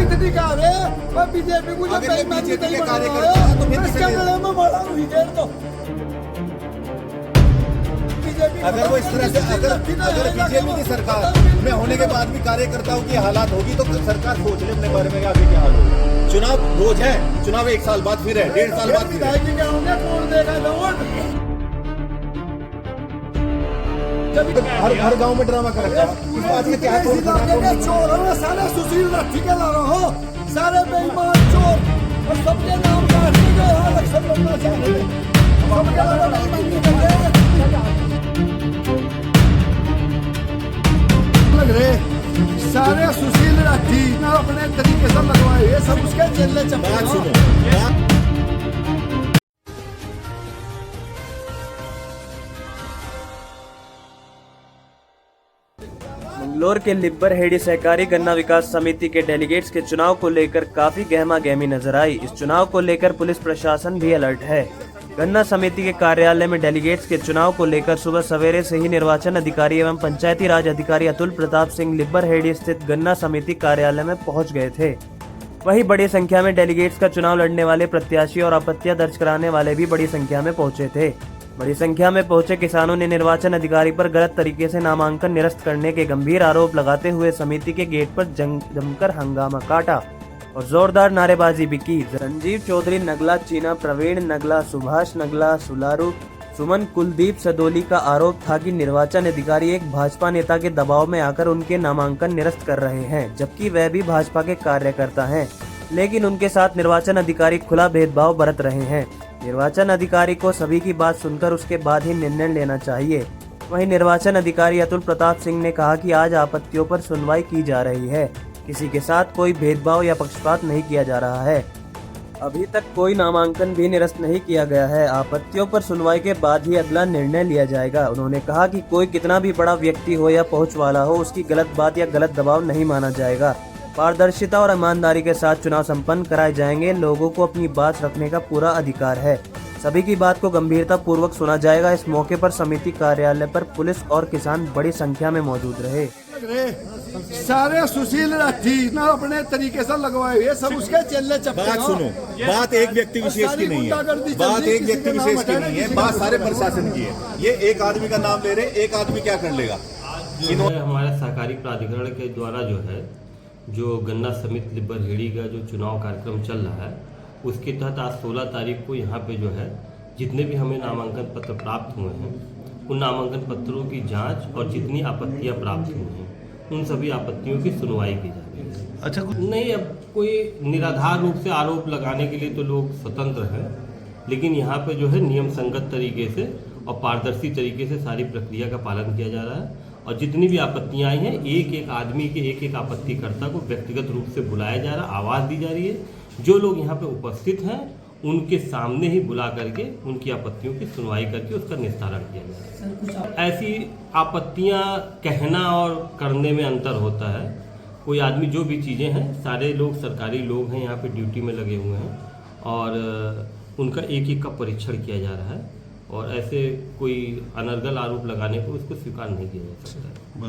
इतनी कार है और बीजेपी को अगर ये बीजेपी के कार्यकर्ता हैं, तो फिर इसके अंदर में बड़ा हुई डेढ़ तो अगर वो इस तरह से अगर बीजेपी की सरकार में होने के बाद भी कार्यकर्ताओं की हालात होगी तो सरकार सोच ले अपने बारे में आगे क्या हाल होगा। चुनाव रोज है, चुनाव 1 साल बाद फिर है, 1.5 साल बाद फिर है। कौन देगा वोट? हर गांव में ड्रामा कर रखा है। इस बात में क्या है? चोर हो सारे सुशील लाठी के ला रहा हो, सारे बेईमान चोर और सबके नाम काट के इलेक्शन लड़ना चाहते हैं। सबके नाम लग रहे सारे सुशील लाठी ना अपने तरीके से लगवाए, ये सब उसके चलने बात सुनो। मंगलौर के लिब्बर हेड़ी सहकारी गन्ना विकास समिति के डेलीगेट्स के चुनाव को लेकर काफी गहमा गहमी नजर आई। इस चुनाव को लेकर पुलिस प्रशासन भी अलर्ट है। गन्ना समिति के कार्यालय में डेलीगेट्स के चुनाव को लेकर सुबह सवेरे से ही निर्वाचन अधिकारी एवं पंचायती राज अधिकारी अतुल प्रताप सिंह लिब्बर हेड़ी स्थित गन्ना समिति कार्यालय में पहुंच गए थे। वहीं बड़ी संख्या में डेलीगेट्स का चुनाव लड़ने वाले प्रत्याशी और आपत्तियां दर्ज कराने वाले भी बड़ी संख्या में पहुंचे थे। बड़ी संख्या में पहुंचे किसानों ने निर्वाचन अधिकारी पर गलत तरीके से नामांकन निरस्त करने के गंभीर आरोप लगाते हुए समिति के गेट पर जमकर हंगामा काटा और जोरदार नारेबाजी भी की। संजीव चौधरी नगला, चीना प्रवीण नगला, सुभाष नगला, सुलारू, सुमन, कुलदीप सदोली का आरोप था कि निर्वाचन अधिकारी एक भाजपा नेता के दबाव में आकर उनके नामांकन निरस्त कर रहे हैं, जबकि वह भी भाजपा के कार्यकर्ता हैं, लेकिन उनके साथ निर्वाचन अधिकारी खुला भेदभाव बरत रहे हैं। निर्वाचन अधिकारी को सभी की बात सुनकर उसके बाद ही निर्णय लेना चाहिए। वहीं निर्वाचन अधिकारी अतुल प्रताप सिंह ने कहा कि आज आपत्तियों पर सुनवाई की जा रही है, किसी के साथ कोई भेदभाव या पक्षपात नहीं किया जा रहा है। अभी तक कोई नामांकन भी निरस्त नहीं किया गया है। आपत्तियों पर सुनवाई के बाद ही अगला निर्णय लिया जाएगा। उन्होंने कहा कि कोई कितना भी बड़ा व्यक्ति हो या पहुंच वाला हो, उसकी गलत बात या गलत दबाव नहीं माना जाएगा। पारदर्शिता और ईमानदारी के साथ चुनाव संपन्न कराए जाएंगे। लोगों को अपनी बात रखने का पूरा अधिकार है। सभी की बात को गंभीरता पूर्वक सुना जाएगा। इस मौके पर समिति कार्यालय पर पुलिस और किसान बड़ी संख्या में मौजूद रहे। सारे सुशील लाठी ना अपने तरीके से लगवाए, ये सब उसके चलने चप्पे। बात सुनो, बात एक व्यक्ति विशेष की नहीं है, बात एक व्यक्ति विशेष की नहीं है, बात सारे प्रशासन की है। ये एक आदमी का नाम ले रहे, एक आदमी क्या कर लेगा? हमारे सहकारी प्राधिकरण के द्वारा जो गन्ना समिति लिब्बर हेड़ी का जो चुनाव कार्यक्रम चल रहा है, उसके तहत आज 16 तारीख को यहाँ पे जितने भी हमें नामांकन पत्र प्राप्त हुए हैं, उन नामांकन पत्रों की जांच और जितनी आपत्तियां प्राप्त हुई हैं, उन सभी आपत्तियों की सुनवाई की जा रही है। अच्छा, नहीं, अब कोई निराधार रूप से आरोप लगाने के लिए तो लोग स्वतंत्र हैं, लेकिन यहाँ पे नियम संगत तरीके से और पारदर्शी तरीके से सारी प्रक्रिया का पालन किया जा रहा है। और जितनी भी आपत्तियां आई हैं, एक एक आदमी के एक एक आपत्तिकर्ता को व्यक्तिगत रूप से बुलाया जा रहा है, आवाज़ दी जा रही है। जो लोग यहाँ पे उपस्थित हैं, उनके सामने ही बुला करके उनकी आपत्तियों की सुनवाई करके उसका निस्तारण किया जा रहा है। ऐसी आपत्तियां कहना और करने में अंतर होता है। कोई आदमी जो भी चीज़ें हैं, सारे लोग सरकारी लोग हैं, यहाँ पे ड्यूटी में लगे हुए हैं और उनका एक एक का परीक्षण किया जा रहा है और ऐसे कोई अनर्गल आरोप लगाने को उसको स्वीकार नहीं किया जा सकता है।